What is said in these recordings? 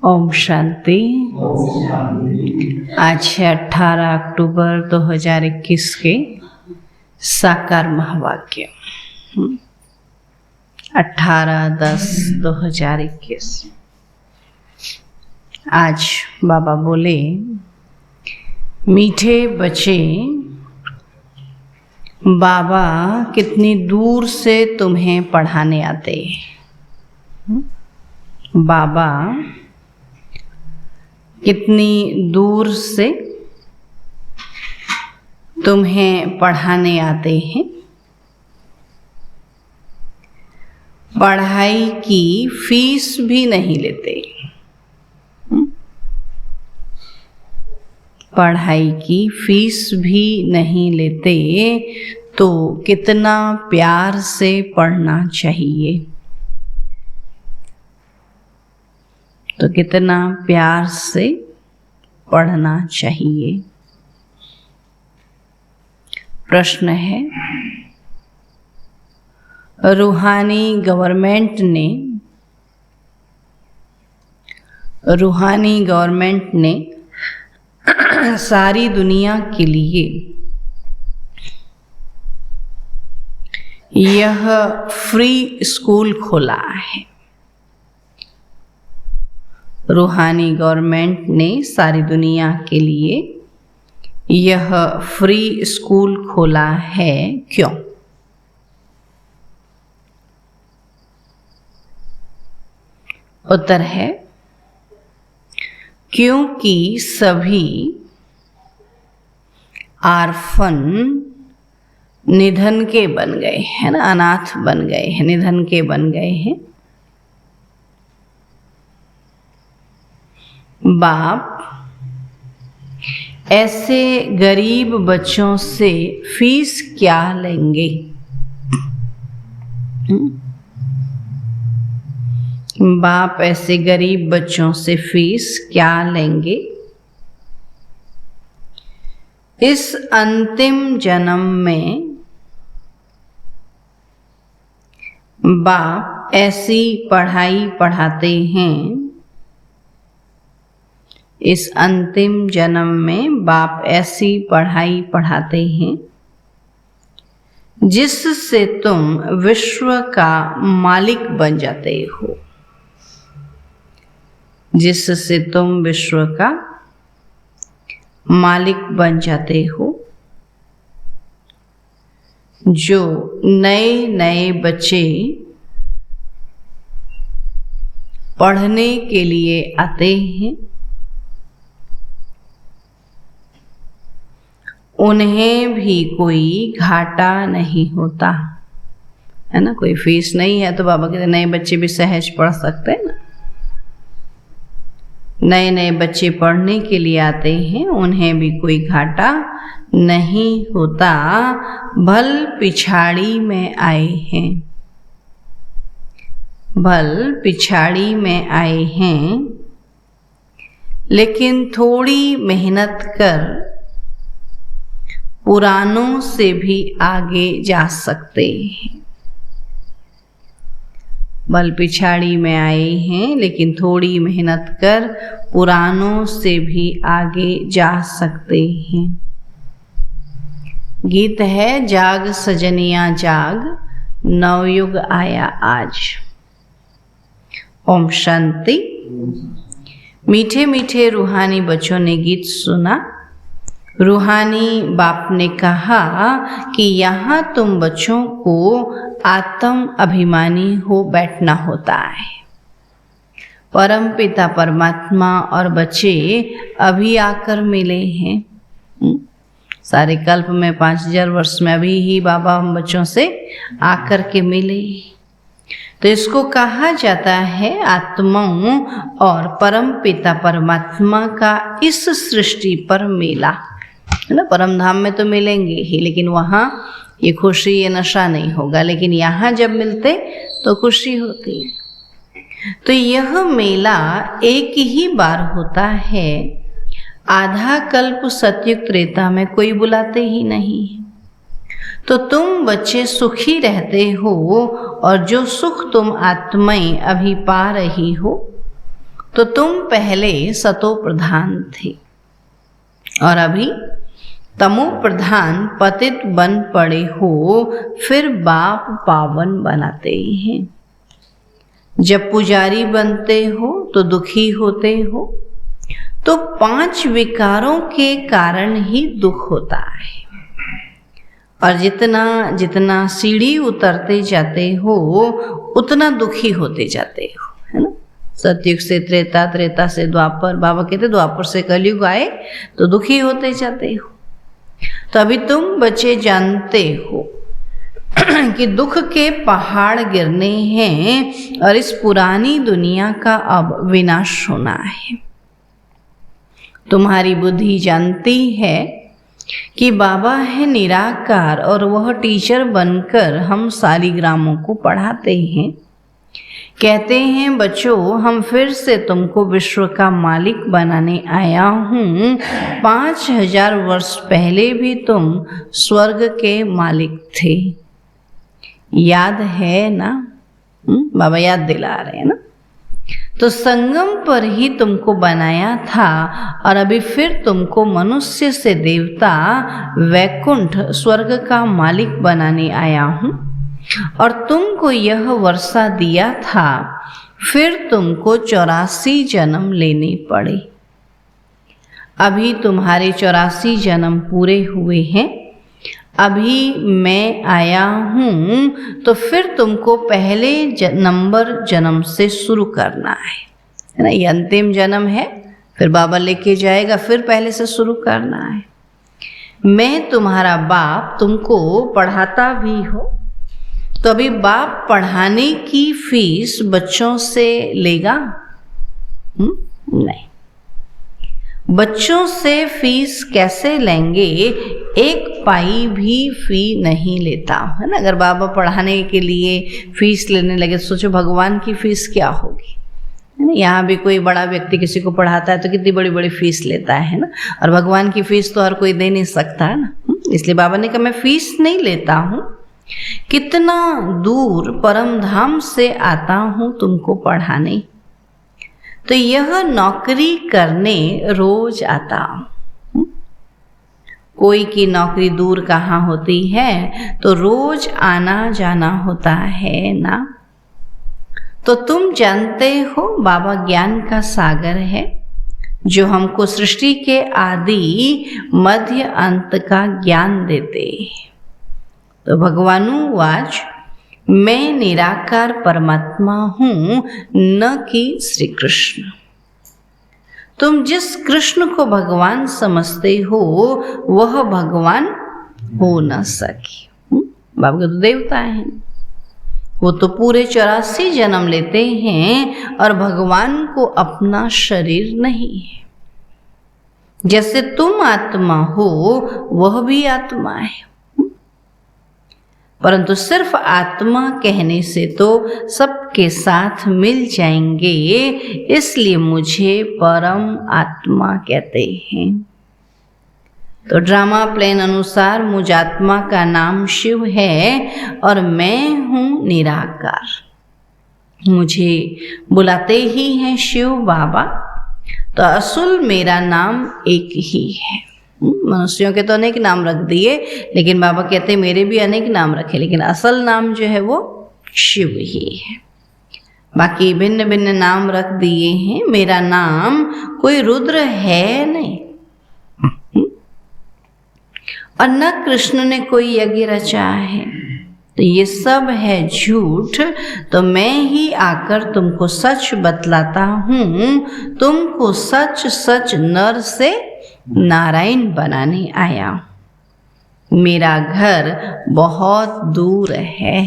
ओम शांति। आज है 18 अक्टूबर 2021 के साकार महावाक्य 18/10/2021। आज बाबा बोले, मीठे बच्चे, बाबा कितनी दूर से तुम्हें पढ़ाने आते। बाबा कितनी दूर से तुम्हें पढ़ाने आते हैं। पढ़ाई की फीस भी नहीं लेते। पढ़ाई की फीस भी नहीं लेते तो कितना प्यार से पढ़ना चाहिए। तो कितना प्यार से पढ़ना चाहिए। प्रश्न है, रूहानी गवर्नमेंट ने सारी दुनिया के लिए यह फ्री स्कूल खोला है। रूहानी गवर्नमेंट ने सारी दुनिया के लिए यह फ्री स्कूल खोला है, क्यों? उत्तर है, क्योंकि सभी आर्फन निधन के बन गए हैं ना, अनाथ बन गए हैं, निधन के बन गए हैं। बाप ऐसे गरीब बच्चों से फीस क्या लेंगे? बाप ऐसे गरीब बच्चों से फीस क्या लेंगे? इस अंतिम जन्म में बाप ऐसी पढ़ाई पढ़ाते हैं। इस अंतिम जन्म में बाप ऐसी पढ़ाई पढ़ाते हैं जिससे तुम विश्व का मालिक बन जाते हो। जिससे तुम विश्व का मालिक बन जाते हो। जो नए नए बच्चे पढ़ने के लिए आते हैं, उन्हें भी कोई घाटा नहीं होता है ना। कोई फीस नहीं है तो बाबा कहते नए बच्चे भी सहज पढ़ सकते हैं ना। नए नए बच्चे पढ़ने के लिए आते हैं, उन्हें भी कोई घाटा नहीं होता। भल पिछाड़ी में आए हैं, भल पिछाड़ी में आए हैं, लेकिन थोड़ी मेहनत कर पुरानों से भी आगे जा सकते हैं। बल पिछाड़ी में आए हैं, लेकिन थोड़ी मेहनत कर पुरानों से भी आगे जा सकते हैं। गीत है, जाग सजनिया जाग, नवयुग आया आज। ओम शांति। मीठे मीठे रूहानी बच्चों ने गीत सुना। रूहानी बाप ने कहा कि यहाँ तुम बच्चों को आत्म अभिमानी हो बैठना होता है। परम पिता परमात्मा और बच्चे अभी आकर मिले हैं। सारे कल्प में 5000 वर्ष में अभी ही बाबा हम बच्चों से आकर के मिले। तो इसको कहा जाता है आत्माओं और परम पिता परमात्मा का इस सृष्टि पर मेला है ना। परम धाम में तो मिलेंगे ही, लेकिन वहाँ ये खुशी ये नशा नहीं होगा। लेकिन यहाँ जब मिलते तो खुशी होती है। तो यह मेला एक ही बार होता है। आधा कल्प सतयुग त्रेता में कोई बुलाते ही नहीं। तो तुम बच्चे सुखी रहते हो और जो सुख तुम आत्माएं अभी पा रही हो तो तुम पहले सतो प्रधान थे और अभी तमो प्रधान पतित बन पड़े हो, फिर बाप पावन बनाते हैं। जब पुजारी बनते हो तो दुखी होते हो, तो 5 विकारों के कारण ही दुख होता है। और जितना जितना सीढ़ी उतरते जाते हो उतना दुखी होते जाते हो, है ना। सतयुग से त्रेता, त्रेता से द्वापर, बाबा कहते द्वापर से कलयुग आए तो दुखी होते जाते हो। तो अभी तुम बच्चे जानते हो कि दुख के पहाड़ गिरने हैं और इस पुरानी दुनिया का अब विनाश होना है। तुम्हारी बुद्धि जानती है कि बाबा है निराकार और वह टीचर बनकर हम सालिग्रामों को पढ़ाते हैं। कहते हैं बच्चों, हम फिर से तुमको विश्व का मालिक बनाने आया हूँ। 5000 वर्ष पहले भी तुम स्वर्ग के मालिक थे, याद है ना? बाबा याद दिला रहे हैं ना। तो संगम पर ही तुमको बनाया था और अभी फिर तुमको मनुष्य से देवता, वैकुंठ, स्वर्ग का मालिक बनाने आया हूँ। और तुमको यह वर्षा दिया था, फिर तुमको 84 जन्म लेने पड़े। अभी तुम्हारे 84 जन्म पूरे हुए हैं। अभी मैं आया हूँ तो फिर तुमको पहले नंबर जन्म से शुरू करना है ना। ये अंतिम जन्म है, फिर बाबा लेके जाएगा, फिर पहले से शुरू करना है। मैं तुम्हारा बाप तुमको पढ़ाता भी हो, तो अभी बाप पढ़ाने की फीस बच्चों से लेगा? नहीं। बच्चों से फीस कैसे लेंगे? 1 पाई भी फी नहीं लेता, है ना। अगर बाबा पढ़ाने के लिए फीस लेने लगे तो सोचो भगवान की फीस क्या होगी, है ना। यहाँ भी कोई बड़ा व्यक्ति किसी को पढ़ाता है तो कितनी बड़ी बड़ी फीस लेता है ना। और भगवान की फीस तो हर कोई दे नहीं सकता है ना। इसलिए बाबा ने कहा मैं फीस नहीं लेता हूँ। कितना दूर परम धाम से आता हूँ तुमको पढ़ाने, तो यह नौकरी करने रोज आता हूँ। कोई की नौकरी दूर कहाँ होती है, तो रोज आना जाना होता है ना। तो तुम जानते हो बाबा ज्ञान का सागर है, जो हमको सृष्टि के आदि मध्य अंत का ज्ञान देते हैं। तो भगवानुवाच, मैं निराकार परमात्मा हूँ, न कि श्री कृष्ण। तुम जिस कृष्ण को भगवान समझते हो वह भगवान हो न सके। बाबा के तो देवता हैं, वो तो पूरे 84 जन्म लेते हैं और भगवान को अपना शरीर नहीं है। जैसे तुम आत्मा हो वह भी आत्मा है, परंतु सिर्फ आत्मा कहने से तो सबके साथ मिल जाएंगे, इसलिए मुझे परम आत्मा कहते हैं। तो ड्रामा प्लेन अनुसार मुझ आत्मा का नाम शिव है और मैं हूँ निराकार। मुझे बुलाते ही हैं शिव बाबा, तो असल मेरा नाम एक ही है। मनुष्यों के तो अनेक नाम रख दिए, लेकिन बाबा कहते मेरे भी अनेक नाम रखे, लेकिन असल नाम जो है वो शिव ही है। बाकी भिन्न भिन्न नाम रख दिए हैं। मेरा नाम कोई रुद्र है नहीं, और न कृष्ण ने कोई यज्ञ रचा है। तो ये सब है झूठ। तो मैं ही आकर तुमको सच बतलाता हूँ। तुमको सच सच नर से नारायण बनाने आया। मेरा घर बहुत दूर है।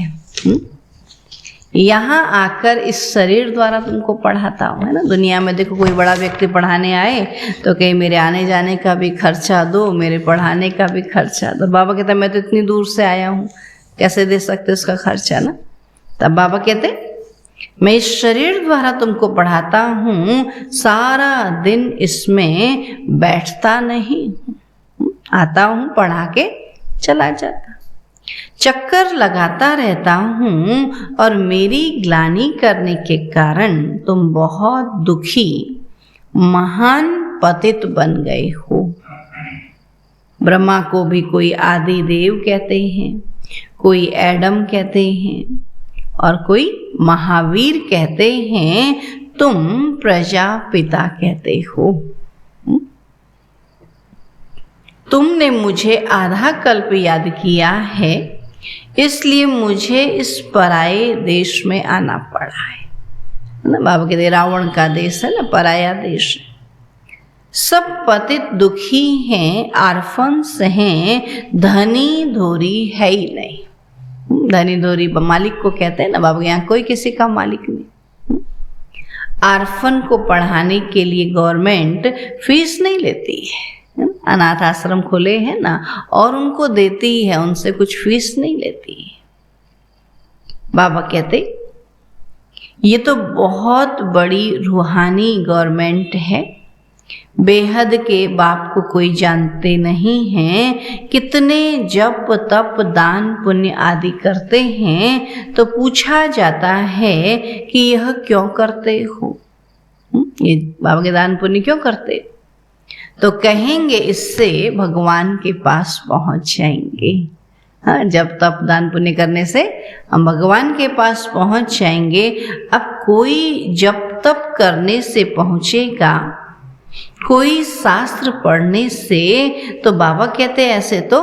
यहाँ आकर इस शरीर द्वारा तुमको पढ़ाता हूँ, है ना। दुनिया में देखो कोई बड़ा व्यक्ति पढ़ाने आए तो कहीं मेरे आने जाने का भी खर्चा दो, मेरे पढ़ाने का भी खर्चा दो। बाबा कहता मैं तो इतनी दूर से आया हूँ, कैसे दे सकते उसका खर्चा ना। तब बाबा कहते मैं इस शरीर द्वारा तुमको पढ़ाता हूँ, सारा दिन इसमें बैठता नहीं, आता हूँ पढ़ा के चला जाता। चक्कर लगाता रहता हूँ और मेरी ग्लानि करने के कारण तुम बहुत दुखी महान पतित बन गए हो। ब्रह्मा को भी कोई आदि देव कहते हैं, कोई एडम कहते हैं और कोई महावीर कहते हैं, तुम प्रजापिता कहते हो। तुमने मुझे आधा कल्प याद किया है, इसलिए मुझे इस पराये देश में आना पड़ा है ना। बाबा कहते रावण का देश है ना, पराया देश है। सब पतित दुखी हैं, आर्फन्स हैं, धनी धोरी है ही नहीं। धनी धोरी मालिक को कहते हैं ना बाबा, यहाँ कोई किसी का मालिक नहीं। आर्फन को पढ़ाने के लिए गवर्नमेंट फीस नहीं लेती है, अनाथ आश्रम खोले हैं ना, और उनको देती है, उनसे कुछ फीस नहीं लेती। बाबा कहते ये तो बहुत बड़ी रूहानी गवर्नमेंट है। बेहद के बाप को कोई जानते नहीं हैं, कितने जप तप दान पुण्य आदि करते हैं, तो पूछा जाता है कि यह क्यों करते हो, ये बाबा के दान पुण्य क्यों करते, तो कहेंगे इससे भगवान के पास पहुंच जाएंगे। हाँ, जब तप दान पुण्य करने से हम भगवान के पास पहुंच जाएंगे। अब कोई जप तप करने से पहुंचेगा, कोई शास्त्र पढ़ने से, तो बाबा कहते हैं ऐसे तो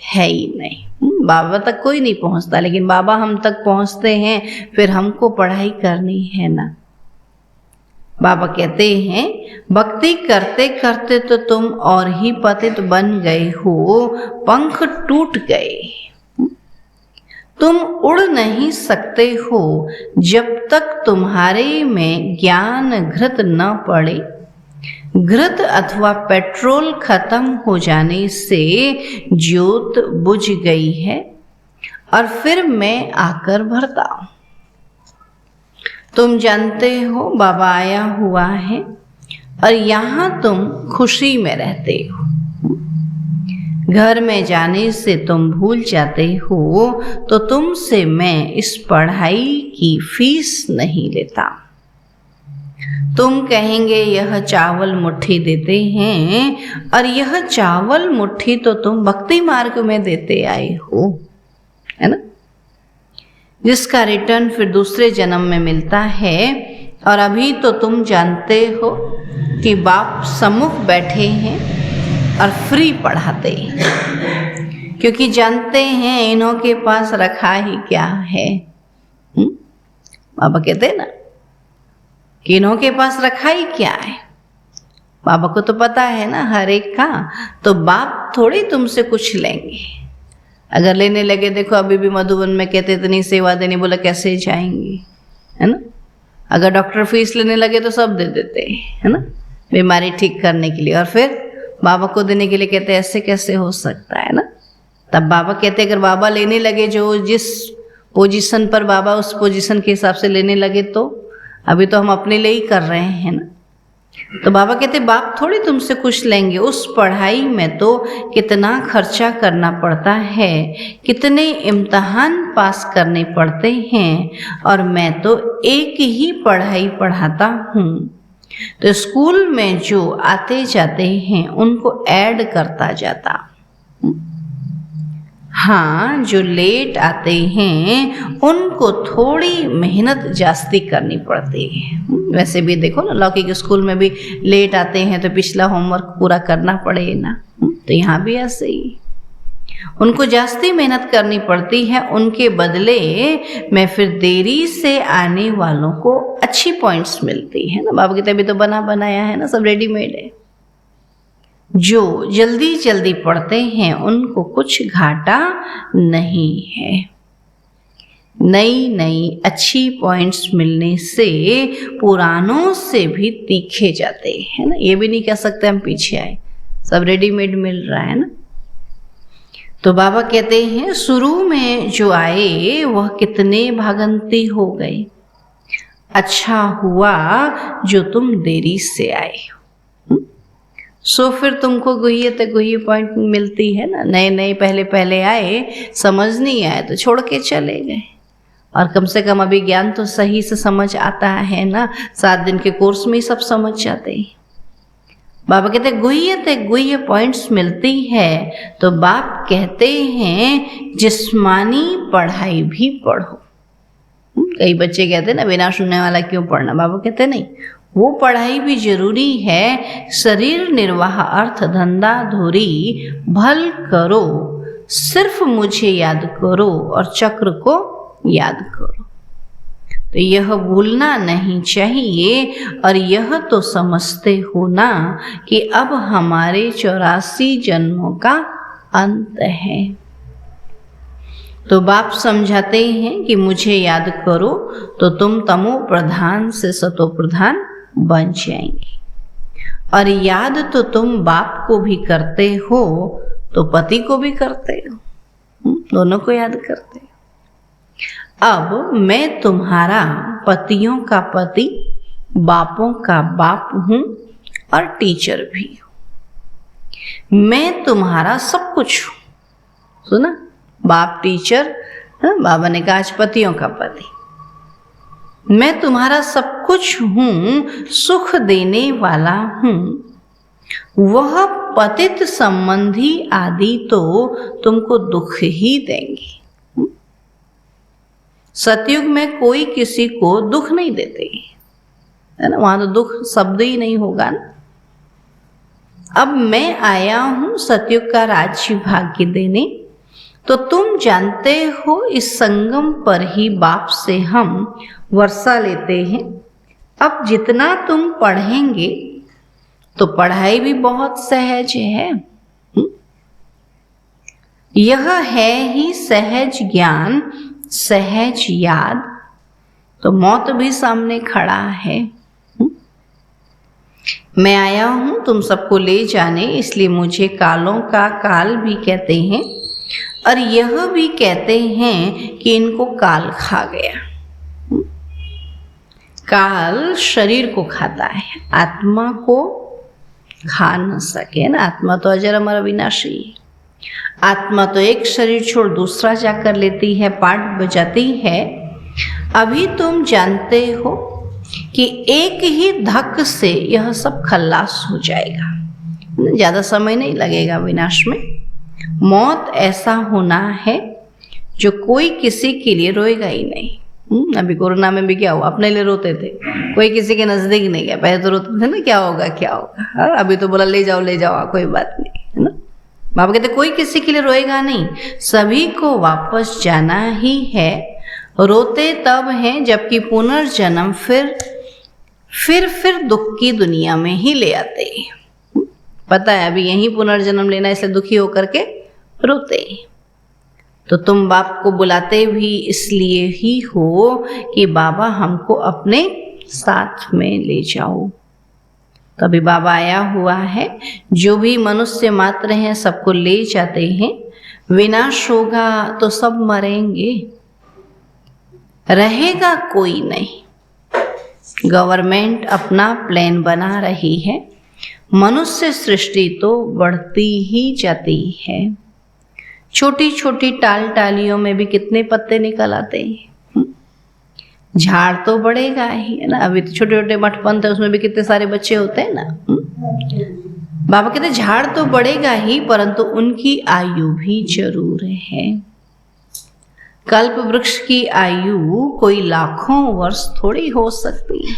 है ही नहीं। बाबा तक कोई नहीं पहुंचता, लेकिन बाबा हम तक पहुंचते हैं, फिर हमको पढ़ाई करनी है ना। बाबा कहते हैं भक्ति करते करते तो तुम और ही पतित बन गए हो, पंख टूट गए, तुम उड़ नहीं सकते हो जब तक तुम्हारे में ज्ञान घृत न पड़े। घृत अथवा पेट्रोल खत्म हो जाने से ज्योत बुझ गई है और फिर मैं आकर भरता हूं। तुम जानते हो बाबा आया हुआ है और यहाँ तुम खुशी में रहते हो। घर में जाने से तुम भूल जाते हो, तो तुमसे मैं इस पढ़ाई की फीस नहीं लेता। तुम कहेंगे यह चावल मुट्ठी देते हैं, और यह चावल मुट्ठी तो तुम भक्ति मार्ग में देते आए हो, है ना, जिसका रिटर्न फिर दूसरे जन्म में मिलता है। और अभी तो तुम जानते हो कि बाप सम्मुख बैठे हैं और फ्री पढ़ाते हैं, क्योंकि जानते हैं इन्हों के पास रखा ही क्या है। बाबा कहते हैं ना कि इन्हों के पास रखा ही क्या है। बाबा को तो पता है ना हर एक का, तो बाप थोड़ी तुमसे कुछ लेंगे। अगर लेने लगे, देखो अभी भी मधुबन में कहते इतनी सेवा देनी, बोला कैसे जाएंगे, है ना। अगर डॉक्टर फीस लेने लगे तो सब दे देते है ना, बीमारी ठीक करने के लिए, और फिर बाबा को देने के लिए कहते ऐसे कैसे हो सकता है ना। तब बाबा कहते अगर बाबा लेने लगे, जो जिस पोजीशन पर बाबा उस पोजीशन के हिसाब से लेने लगे, तो अभी तो हम अपने लिए ही कर रहे हैं ना। तो बाबा कहते बाप थोड़ी तुमसे कुछ लेंगे। उस पढ़ाई में तो कितना खर्चा करना पड़ता है, कितने इम्तहान पास करने पड़ते हैं, और मैं तो एक ही पढ़ाई पढ़ाता हूँ। तो स्कूल में जो आते जाते हैं उनको ऐड करता जाता। हाँ, जो लेट आते हैं उनको थोड़ी मेहनत जास्ती करनी पड़ती है। वैसे भी देखो ना, लौकिक स्कूल में भी लेट आते हैं तो पिछला होमवर्क पूरा करना पड़े ना, तो यहाँ भी ऐसे ही उनको जास्ती मेहनत करनी पड़ती है। उनके बदले में फिर देरी से आने वालों को अच्छी पॉइंट्स मिलती है ना। बाबा की तभी तो बना बनाया है ना, सब रेडीमेड है। जो जल्दी जल्दी पढ़ते हैं उनको कुछ घाटा नहीं है। नई नई अच्छी पॉइंट्स मिलने से पुरानों से भी तीखे जाते हैं ना। ये भी नहीं कह सकते हम पीछे आए, सब रेडीमेड मिल रहा है ना। तो बाबा कहते हैं शुरू में जो आए वह कितने भागंती हो गए। अच्छा हुआ जो तुम देरी से आए हो। सो फिर तुमको गुह्य पॉइंट मिलती है ना। नए नए पहले आए, समझ नहीं आए तो छोड़ के चले गए। और कम से कम अभी ज्ञान तो सही से समझ आता है ना, 7 दिन के कोर्स में ही सब समझ जाते हैं। बाबा कहते गुह्य पॉइंट्स मिलती है तो बाप कहते हैं जिस्मानी पढ़ाई भी पढ़ो। कई बच्चे कहते हैं ना बिना सुनने वाला क्यों पढ़ना। बाबा कहते नहीं, वो पढ़ाई भी जरूरी है। शरीर निर्वाह अर्थ धंधा धूरी भल करो, सिर्फ मुझे याद करो और चक्र को याद करो। तो यह भूलना नहीं चाहिए। और यह तो समझते हो ना कि अब हमारे 84 जन्मों का अंत है। तो बाप समझाते हैं कि मुझे याद करो तो तुम तमो प्रधान से सतो प्रधान बन जाएंगे। और याद तो तुम बाप को भी करते हो तो पति को भी करते हो, दोनों को याद करते हो। अब मैं तुम्हारा पतियों का पति, बापों का बाप हूं और टीचर भी हूं। मैं तुम्हारा सब कुछ हूं। सुना, बाप टीचर, बाबा ने कहा आज पतियों का पति। मैं तुम्हारा सब कुछ हूं, सुख देने वाला हूं। वह पतित संबंधी आदि तो तुमको दुख ही देंगे। सतयुग में कोई किसी को दुख नहीं देते है ना, वहां तो दुख शब्द ही नहीं होगा ना। अब मैं आया हूं सतयुग का राज्य भाग्य देने। तो तुम जानते हो इस संगम पर ही बाप से हम वर्षा लेते हैं। अब जितना तुम पढ़ेंगे तो पढ़ाई भी बहुत सहज है। यह है ही सहज ज्ञान, सहज याद। तो मौत भी सामने खड़ा है। मैं आया हूं तुम सबको ले जाने, इसलिए मुझे कालों का काल भी कहते हैं। और यह भी कहते हैं कि इनको काल खा गया। काल शरीर को खाता है, आत्मा को खा न सके ना। आत्मा तो अजर अमर अविनाशी है। आत्मा तो एक शरीर छोड़ दूसरा जाकर लेती है, पाठ बजाती है। अभी तुम जानते हो कि एक ही धक से यह सब खल्लास हो जाएगा, ज़्यादा समय नहीं लगेगा विनाश में। मौत ऐसा होना है जो कोई किसी के लिए रोएगा ही नहीं। अभी कोरोना में भी क्या हुआ, अपने लिए रोते थे, कोई किसी के नज़दीक नहीं गया। पहले तो रोते थे ना क्या होगा क्या होगा, अभी तो बोला ले जाओ कोई बात नहीं, है ना। बाबा कहते कोई किसी के लिए रोएगा नहीं, सभी को वापस जाना ही है। रोते तब हैं जबकि पुनर्जन्म फिर दुख की दुनिया में ही ले आते हैं। पता है अभी यही पुनर्जन्म लेना, इसलिए दुखी होकर के रोते हैं। तो तुम बाप को बुलाते भी इसलिए ही हो कि बाबा हमको अपने साथ में ले जाओ। तभी बाबा आया हुआ है। जो भी मनुष्य मात्र हैं सबको ले जाते हैं। विनाश होगा तो सब मरेंगे, रहेगा कोई नहीं। गवर्नमेंट अपना प्लान बना रही है। मनुष्य सृष्टि तो बढ़ती ही जाती है। छोटी छोटी टालियों में भी कितने पत्ते निकल आते हैं। झाड़ तो बढ़ेगा ही, है ना। अभी तो छोटे छोटे मठपंथ है, उसमें भी कितने सारे बच्चे होते हैं ना। बाबा कहते झाड़ तो बढ़ेगा ही, परंतु उनकी आयु भी जरूर है। कल्प वृक्ष की आयु कोई लाखों वर्ष थोड़ी हो सकती है।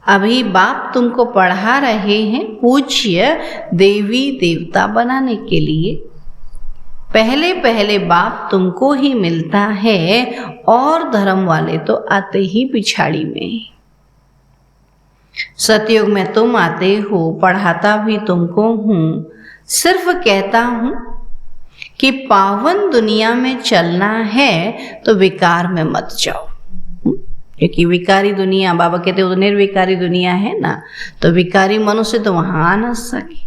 अभी बाप तुमको पढ़ा रहे हैं पूज्य देवी देवता बनाने के लिए। पहले पहले बाप तुमको ही मिलता है और धर्म वाले तो आते ही पिछाड़ी में। सतयुग में तुम आते हो, पढ़ाता भी तुमको हूँ। सिर्फ कहता हूँ कि पावन दुनिया में चलना है तो विकार में मत जाओ, क्योंकि विकारी दुनिया, बाबा कहते हो तो निर्विकारी दुनिया है ना। तो विकारी मनुष्य तो वहां आ न सके।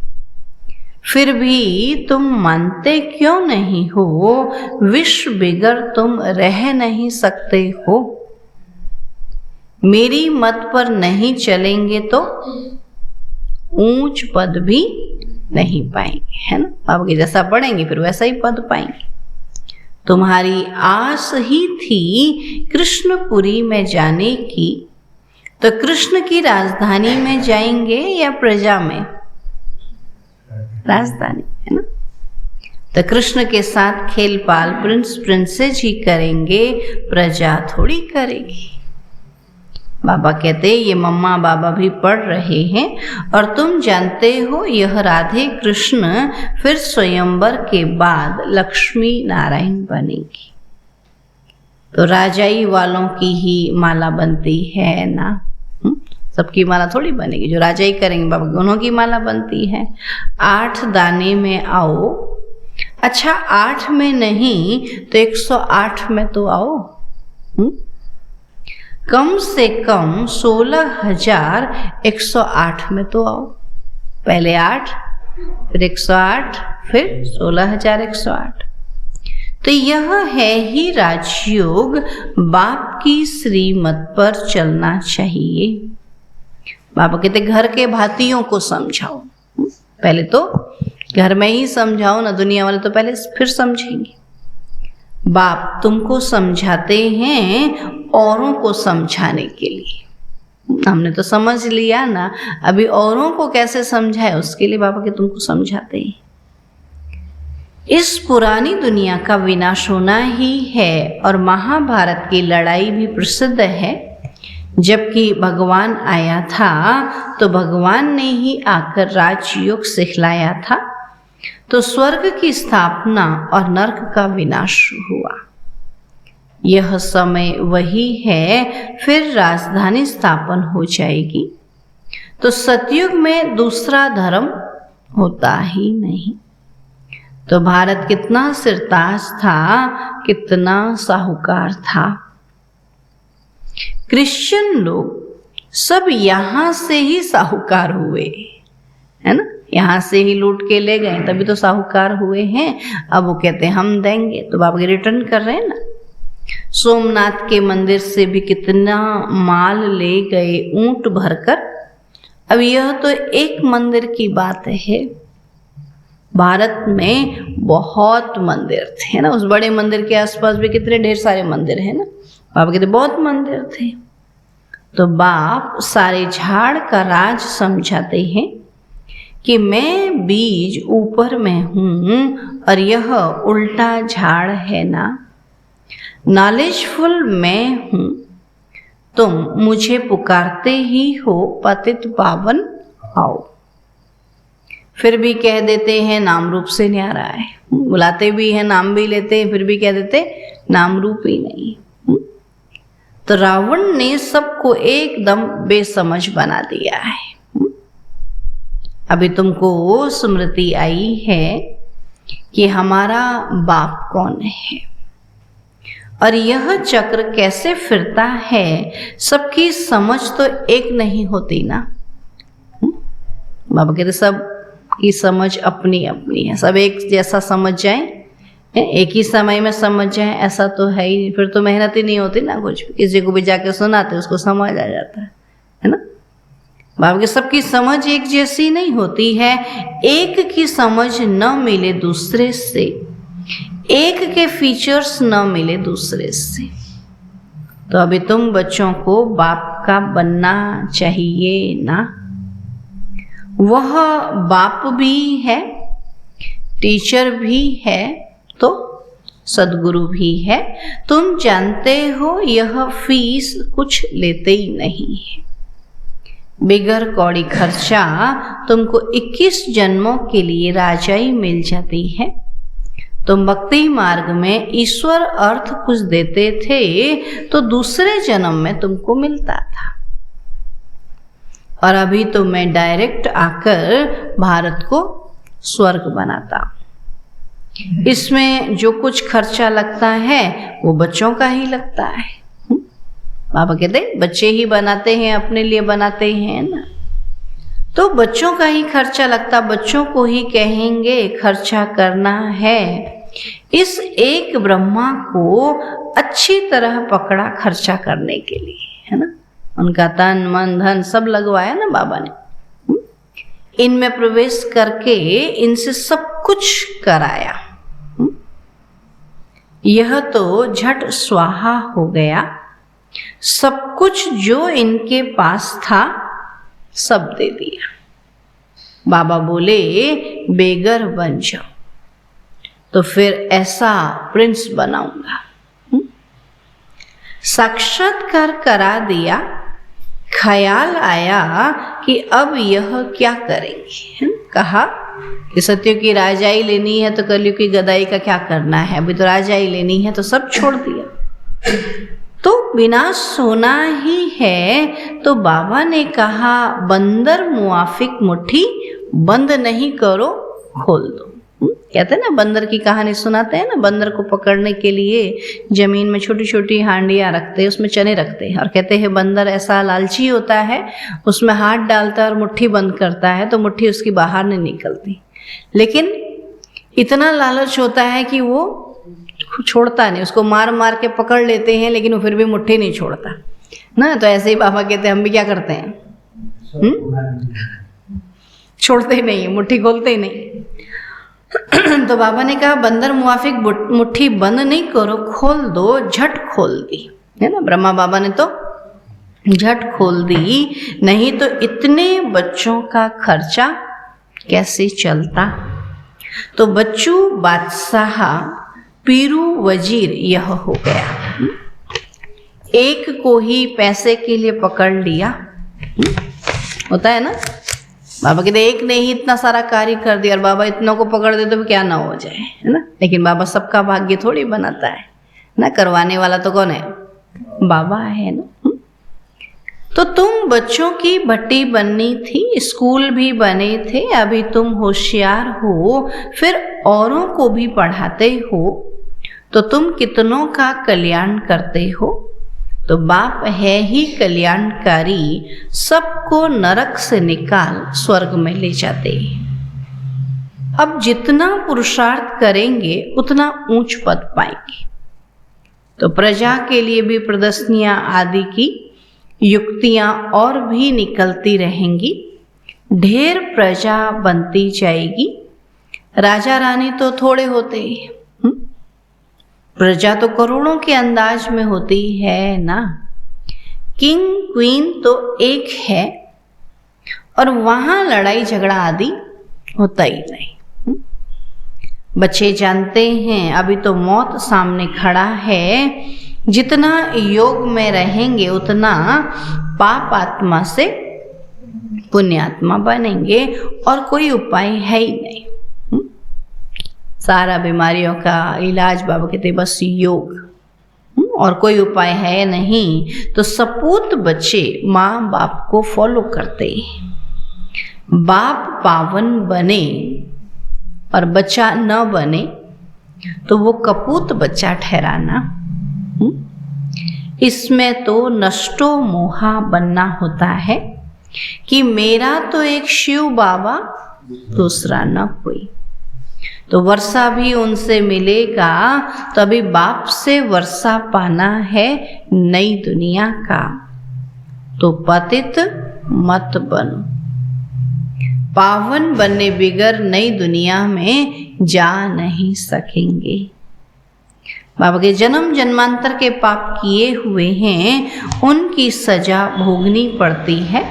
फिर भी तुम मानते क्यों नहीं हो, विश्व बिगर तुम रह नहीं सकते हो। मेरी मत पर नहीं चलेंगे तो ऊंच पद भी नहीं पाएंगे, है ना। बाबा के जैसा पढ़ेंगे फिर वैसा ही पद पाएंगे। तुम्हारी आस ही थी कृष्णपुरी में जाने की, तो कृष्ण की राजधानी में जाएंगे या प्रजा में? राजधानी, है ना। तो कृष्ण के साथ खेल पाल प्रिंस प्रिंसेस ही करेंगे, प्रजा थोड़ी करेगी। बाबा कहते ये मम्मा बाबा भी पढ़ रहे हैं और तुम जानते हो यह राधे कृष्ण फिर स्वयंवर के बाद लक्ष्मी नारायण बनेगी। तो राजाई वालों की ही माला बनती है ना, सबकी माला थोड़ी बनेगी। जो राजाई करेंगे बाबा उन्हों की माला बनती है। 8 दाने में आओ, अच्छा 8 में नहीं तो 108 में तो आओ। कम से कम 16,108 में तो आओ। पहले 8 फिर 108 फिर 16,108। तो यह है ही राजयोग, बाप की श्रीमत पर चलना चाहिए। बाबा कहते घर के भातियों को समझाओ, पहले तो घर में ही समझाओ ना, दुनिया वाले तो पहले फिर समझेंगे। बाप तुमको समझाते हैं औरों को समझाने के लिए। हमने तो समझ लिया ना, अभी औरों को कैसे समझाए उसके लिए बाबा के तुमको समझाते हैं। इस पुरानी दुनिया का विनाश होना ही है और महाभारत की लड़ाई भी प्रसिद्ध है। जबकि भगवान आया था तो भगवान ने ही आकर राजयोग सिखलाया था, तो स्वर्ग की स्थापना और नरक का विनाश हुआ। यह समय वही है, फिर राजधानी स्थापन हो जाएगी। तो सतयुग में दूसरा धर्म होता ही नहीं। तो भारत कितना सिरताज था, कितना साहूकार था। क्रिश्चियन लोग सब यहाँ से ही साहूकार हुए, है ना। यहाँ से ही लूट के ले गए तभी तो साहूकार हुए हैं। अब वो कहते हैं हम देंगे, तो बाबा के रिटर्न कर रहे हैं ना। सोमनाथ के मंदिर से भी कितना माल ले गए ऊंट भरकर। अब यह तो एक मंदिर की बात है, भारत में बहुत मंदिर थे ना। उस बड़े मंदिर के आसपास भी कितने ढेर सारे मंदिर हैं ना। बाबा कहते बहुत मंदिर थे। तो बाप सारे झाड़ का राज समझाते हैं कि मैं बीज ऊपर में हूँ और यह उल्टा झाड़ है ना। नॉलेजफुल मैं हूँ, तुम मुझे पुकारते ही हो पतित पावन आओ। फिर भी कह देते हैं नाम रूप से न्यारा है, बुलाते भी हैं नाम भी लेते हैं, फिर भी कह देते नाम रूप ही नहीं। तो रावण ने सबको एकदम बेसमझ बना दिया है। अभी तुमको स्मृति आई है कि हमारा बाप कौन है और यह चक्र कैसे फिरता है। सबकी समझ तो एक नहीं होती ना। बाबा कहते सब की समझ अपनी अपनी है, सब एक जैसा समझ जाए, एक ही समय में समझ जाए, ऐसा तो है ही नहीं। फिर तो मेहनत ही नहीं होती ना कुछ। किसी को भी जाके सुनाते उसको समझ आ जाता है ना। बाबा के सबकी समझ एक जैसी नहीं होती है। एक की समझ न मिले दूसरे से, एक के फीचर्स न मिले दूसरे से। तो अभी तुम बच्चों को बाप का बनना चाहिए ना। वह बाप भी है, टीचर भी है, तो सदगुरु भी है। तुम जानते हो यह फीस कुछ लेते ही नहीं है। बिगर कौड़ी खर्चा तुमको 21 जन्मों के लिए राजाई मिल जाती है। तुम भक्ति मार्ग में ईश्वर अर्थ कुछ देते थे तो दूसरे जन्म में तुमको मिलता था, और अभी तो मैं डायरेक्ट आकर भारत को स्वर्ग बनाता हूं। इसमें जो कुछ खर्चा लगता है वो बच्चों का ही लगता है। बाबा कहते बच्चे ही बनाते हैं, अपने लिए बनाते हैं ना। तो बच्चों का ही खर्चा लगता, बच्चों को ही कहेंगे खर्चा करना है। इस एक ब्रह्मा को अच्छी तरह पकड़ा खर्चा करने के लिए, है ना। उनका तन मन धन सब लगवाया ना बाबा ने। इनमें प्रवेश करके इनसे सब कुछ कराया। यह तो झट स्वाहा हो गया, सब कुछ जो इनके पास था सब दे दिया। बाबा बोले बेगर बन जाओ, तो फिर ऐसा प्रिंस बनाऊंगा। साक्षात्कार करा दिया, ख्याल आया कि अब यह क्या करेंगे। कहा कि सत्युग की राजाई लेनी है तो कलयुग की गदाई का क्या करना है, अभी तो राजाई लेनी है, तो सब छोड़ दिया। तो विनाश होना ही है, तो बाबा ने कहा बंदर मुआफिक मुट्ठी बंद नहीं करो, खोल दो। कहते हैं ना, बंदर की कहानी सुनाते हैं ना, बंदर को पकड़ने के लिए जमीन में छोटी छोटी हांडियां रखते हैं, उसमें चने रखते हैं और कहते हैं बंदर ऐसा लालची होता है, उसमें हाथ डालता है और मुट्ठी बंद करता है तो मुट्ठी उसकी बाहर नहीं निकलती। लेकिन इतना लालच होता है कि वो छोड़ता नहीं, उसको मार मार के पकड़ लेते हैं लेकिन वो फिर भी मुट्ठी नहीं छोड़ता ना। तो ऐसे ही बाबा कहते हैं हम भी क्या करते हैं, छोड़ते ही नहीं, मुट्ठी खोलते ही नहीं। तो बाबा ने कहा बंदर मुआफिक मुट्ठी बंद नहीं करो, खोल दो। झट खोल दी, है ना, ब्रह्मा बाबा ने तो झट खोल दी, नहीं तो इतने बच्चों का खर्चा कैसे चलता। तो बच्चू बादशाह पीरू वजीर यह हो गया। एक को ही पैसे के लिए पकड़ लिया, होता है ना। बाबा कहते एक ने ही इतना सारा कार्य कर दिया और बाबा इतनों को पकड़ दे तो क्या ना हो जाए, है ना। लेकिन बाबा सबका भाग्य थोड़ी बनाता है ना, करवाने वाला तो कौन है, बाबा है ना। तो तुम बच्चों की भट्टी बननी थी, स्कूल भी बने थे, अभी तुम होशियार हो, फिर औरों को भी पढ़ाते हो, तो तुम कितनों का कल्याण करते हो। तो बाप है ही कल्याणकारी, सबको नरक से निकाल स्वर्ग में ले जाते। अब जितना पुरुषार्थ करेंगे उतना ऊंच पद पाएंगे। तो प्रजा के लिए भी प्रदर्शनियां आदि की युक्तियां और भी निकलती रहेंगी, ढेर प्रजा बनती जाएगी। राजा रानी तो थोड़े होते हैं, प्रजा तो करोड़ों के अंदाज में होती है ना। किंग क्वीन तो एक है और वहां लड़ाई झगड़ा आदि होता ही नहीं। बच्चे जानते हैं अभी तो मौत सामने खड़ा है, जितना योग में रहेंगे उतना पाप आत्मा से पुण्यात्मा बनेंगे और कोई उपाय है ही नहीं। सारा बीमारियों का इलाज बाबा कहते बस योग, और कोई उपाय है नहीं। तो सपूत बच्चे माँ बाप को फॉलो करते, बाप पावन बने और बच्चा न बने तो वो कपूत बच्चा ठहराना। इसमें तो नष्टो मोहा बनना होता है कि मेरा तो एक शिव बाबा, दूसरा न कोई। तो वर्षा भी उनसे मिलेगा, तो अभी बाप से वर्षा पाना है नई दुनिया का। तो पतित मत बनो, पावन बनने बिगर नई दुनिया में जा नहीं सकेंगे। बाबा के जन्म जन्मांतर के पाप किए हुए हैं, उनकी सजा भोगनी पड़ती है,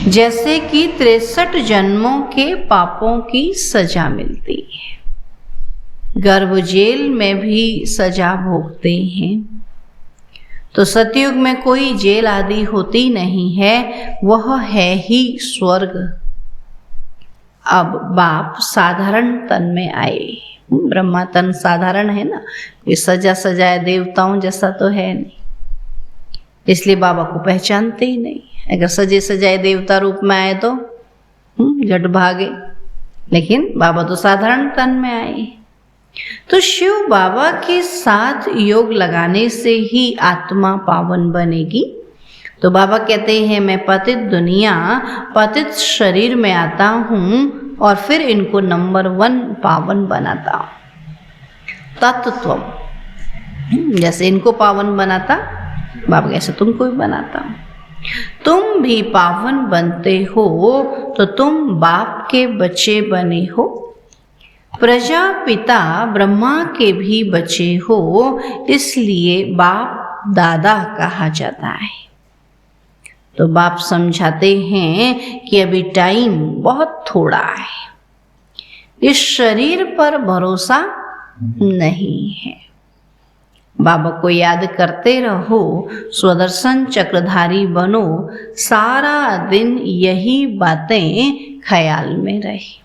जैसे कि 63 जन्मों के पापों की सजा मिलती है। गर्भ जेल में भी सजा भोगते हैं। तो सतयुग में कोई जेल आदि होती नहीं है, वह है ही स्वर्ग। अब बाप साधारण तन में आए, ब्रह्मा तन साधारण है ना, ये सजा सजाए देवताओं जैसा तो है नहीं, इसलिए बाबा को पहचानते ही नहीं। अगर सजे सजाए देवता रूप में आए तो झट भागे, लेकिन बाबा तो साधारण तन में आए। तो शिव बाबा के साथ योग लगाने से ही आत्मा पावन बनेगी। तो बाबा कहते हैं मैं पतित दुनिया, पतित शरीर में आता हूँ और फिर इनको नंबर 1 पावन बनाता हूँ। तत्त्वम, जैसे इनको पावन बनाता बाबा, कैसे तुमको भी बनाता हूँ। तुम भी पावन बनते हो तो तुम बाप के बच्चे बने हो। प्रजापिता ब्रह्मा के भी बच्चे हो, इसलिए बाप दादा कहा जाता है। तो बाप समझाते हैं कि अभी टाइम बहुत थोड़ा है, इस शरीर पर भरोसा नहीं है। बाबा को याद करते रहो, स्वदर्शन चक्रधारी बनो, सारा दिन यही बातें ख्याल में रहे।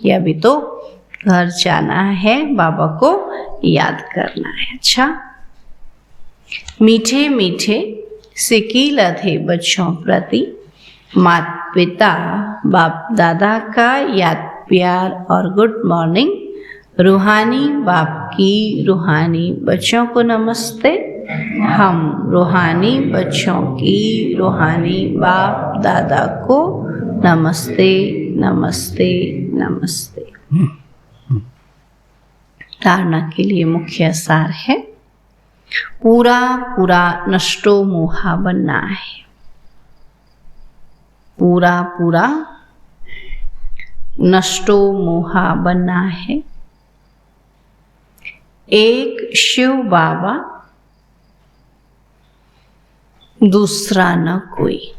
यह भी तो घर जाना है, बाबा को याद करना है। अच्छा, मीठे मीठे सिकील थे बच्चों प्रति माता पिता बाप दादा का याद प्यार और गुड मॉर्निंग। रूहानी बाप की रूहानी बच्चों को नमस्ते। हम रूहानी बच्चों की रूहानी बाप दादा को नमस्ते नमस्ते नमस्ते। धारणा के लिए मुख्य सार है, पूरा पूरा नष्टो मोहा बनना है। पूरा पूरा नष्टो मोहा बनना है। एक शिव बाबा, दूसरा न कोई।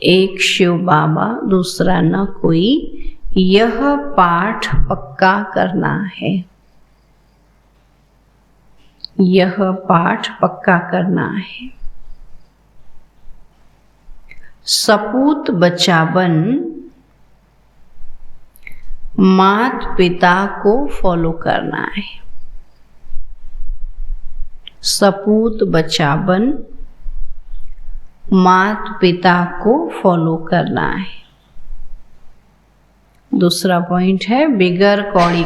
एक शिव बाबा, दूसरा न कोई, यह पाठ पक्का करना है। यह पाठ पक्का करना है। सपूत बच्चा बन मात पिता को फॉलो करना है। सपूत बच्चा बन मात पिता को फॉलो करना है। दूसरा पॉइंट है, बिगर कौड़ी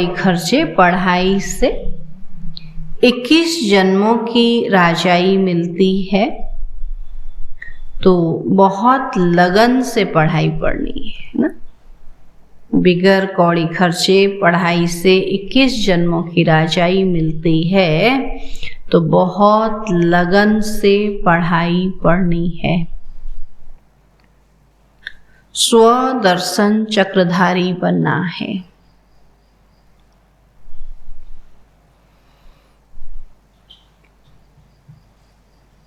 खर्चे पढ़ाई से 21 जन्मों की राजाई मिलती है। तो बहुत लगन से पढ़ाई पढ़नी है ना। बिगर कौड़ी खर्चे पढ़ाई से 21 जन्मों की राजाई मिलती है, तो बहुत लगन से पढ़ाई पढ़नी है। स्वदर्शन चक्रधारी बनना है।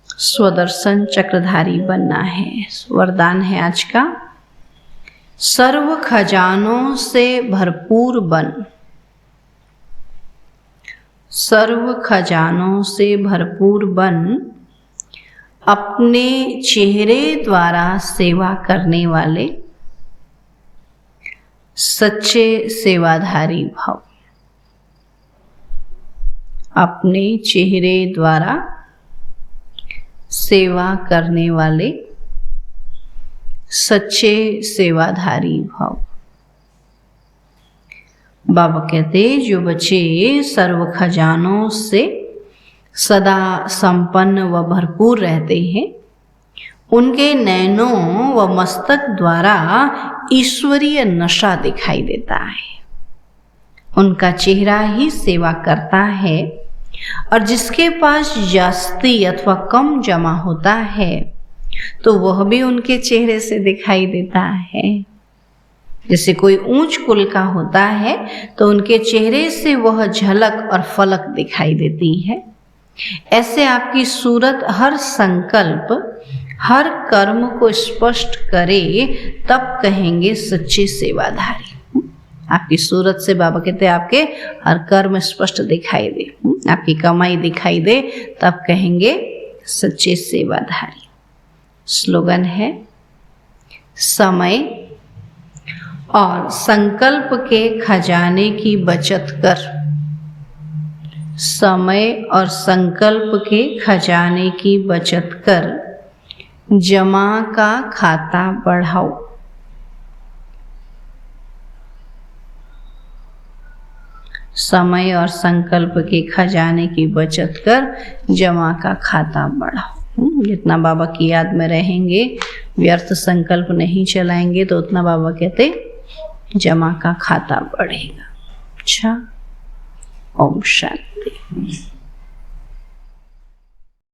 स्वदर्शन चक्रधारी बनना है। वरदान है आज का, सर्व खजानों से भरपूर बन। सर्व खजानों से भरपूर बन, अपने चेहरे द्वारा सेवा करने वाले सच्चे सेवाधारी भव। अपने चेहरे द्वारा सेवा करने वाले सच्चे सेवाधारी भव। बाबा कहते, जो बच्चे सर्व खजानों से सदा संपन्न व भरपूर रहते हैं, उनके नैनों व मस्तक द्वारा ईश्वरीय नशा दिखाई देता है। उनका चेहरा ही सेवा करता है, और जिसके पास जास्ती अथवा कम जमा होता है, तो वह भी उनके चेहरे से दिखाई देता है। जैसे कोई ऊंच कुल का होता है, तो उनके चेहरे से वह झलक और फलक दिखाई देती है। ऐसे आपकी सूरत हर संकल्प, हर कर्म को स्पष्ट करे, तब कहेंगे सच्चे सेवाधारी। आपकी सूरत से बाबा कहते हैं आपके हर कर्म स्पष्ट दिखाई दे, आपकी कमाई दिखाई दे, तब कहेंगे सच्चे सेवाधारी। स्लोगन है, समय और संकल्प के खजाने की बचत कर। समय और संकल्प के खजाने की बचत कर, जमा का खाता बढ़ाओ। समय और संकल्प के खजाने की बचत कर, जमा का खाता बढ़ाओ। जितना बाबा की याद में रहेंगे, व्यर्थ संकल्प नहीं चलाएंगे, तो उतना बाबा कहते जमा का खाता बढ़ेगा। अच्छा, ओम शांति।